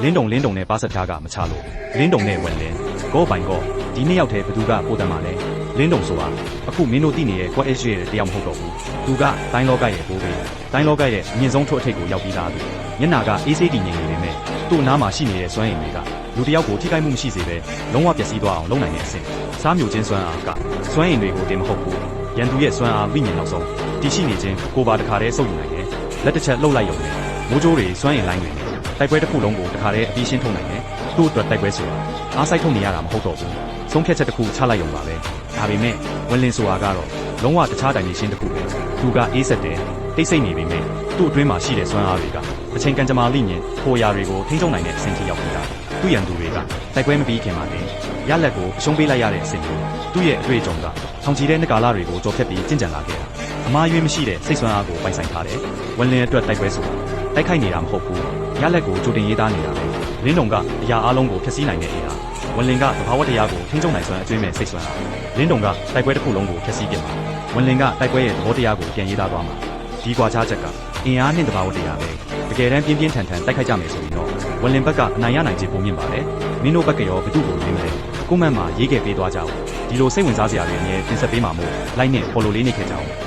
လင်းတုံနဲ့ပါစဖျားကမချလို့လင်းတုံနဲ့ဝင်လင်းကောပိုင်ကောဒီနှစ်ယောက်တည်းဘသူကပိုတန်ပါလဲလင်းတုံဆိုတာအခုမင်းတို့သိနေတဲ့ကွက်အစ်ရဲ့တရားမဟုတ်တော့ဘူးသူကတိုင်းလောကရဲ့ဘိုးဘေးတိုင်းလောကရဲ့အမြင့်ဆုံးထွတ်အထိပ်ကိုရောက်ပြီးသားသူမျက်နာကအေးစိတ်တည်ငြိမ်နေပေမဲ့သူ့နားမှာရှိနေတဲ့စွမ်းရည်တွေကလူတစ်ယောက်ကိုထိခိုက်မှုမရှိစေဘဲလုံးဝပျက်စီးသွားအောင်လုပ်နိုင်တဲ့အဆင့်စားမျိုးချင်းစွမ်းအားကစွမ်းရည်တွေကိုတင်မဟုတ်ဘူးရန်သူရဲ့စွမ်းအားဝိညာဉ်နောက်ဆုံးတည်ရှိနေခြင်းကိုပါတခါတည်းစုပ်ယူနိုင်တယ်လက်တစ်ချက်လှုပ်လိုက်ရုံနဲ့မိုးကြိုးတွေစွမ်းရည်လိုင်းတွေနဲ့တိုက်ပွဲတစ်ခုလုံးကိုတခါတည်းအပြီးရှင်းထုတ်နိုင်တယ်သူ့အတွက်တိုက်ပွဲဆိုတာအားစိုက်ထုတ်နေရတာမဟုတ်တော့ဘူးဆုံးဖြတ်ချက်တစ်ခုချလိုက်ရုံပါပဲဒါပေမဲ့ဝင်လင်ဆိုတာကတော့လုံးဝတခြားတိုင်နေရှင်းတစ်ခုပဲသူကအေးဆက်တယ်တိတ်ဆိတ်နေပေမဲ့သူ့အတွင်းမှာရှိတဲ့စွမ်းအားတွေကအချိန်ကံကြမ္မာလိညင်ဖိုရာတွေကိုထိန်းချုပ်နိုင်တဲ့အဆင့်ထိရောက်ပြီးသားသူ့ရန်သူတွေကတိုက်ပွဲမပြီးခင်မှာတင်ရလက်ကိုအရှုံးပေးလိုက်ရတဲ့အဆင့်မျိုးသူ့ရဲ့အတွေ့အကြုံကထောင်ချီတဲ့နှစ်ကာလတွေကိုကြော်ဖြတ်ပြီးကျင့်ကြံလာခဲ့တာအမားယွင်းမရှိတဲ့စိတ်ဆွမ်းအားကိုပိုင်ဆိုင်ထားတယ်ဝင်လင်အတွက်တိုက်ပွဲဆိုတာတိုက်ခိုက်နေတာမဟုတ်ဘူးရလက်ကိုကြိုတင်ရေးသားနေတာပဲလင်းတုံကအရာအလုံးကိုဖျက်ဆီးနိုင်တဲ့အရာဝင်လင်ကသဘာဝတရားကိုထိန်းချုပ်နိုင်စွမ်းအကျွေးမဲ့စိတ်ဆွမ်းအားလင်းတုံကတိုက်ပွဲတစ်ခုလုံးကိုဖျက်ဆီးပြမှာဝင်လင်ကတိုက်ပွဲရဲ့သဘောတရားကိုပြန်ရေးသားသွားမှာဒီကွာခြားချက်ကအင်အားနဲ့သဘာဝတရားပဲတကယ်တမ်းပြင်းပြင်းထန်ထန်တိုက်ခိုက်ကြမယ်ဆိုရင်တော့ဝင်လင်ဘက်ကအနိုင်ရနိုင်ခြင်းပုံမြင့်ပါလေမင်းတို့ဘက်ကရောဘသူ့ကိုရွေးမလဲကိုမန့်မှာရေးခဲ့ပေးသွားကြအောင်ဒီလိုစိတ်ဝင်စားစရာတွေအမြဲတင်ဆက်ပေးမှာမို့လိုက်နဲ့ follow လေးနေခဲ့ကြအောင်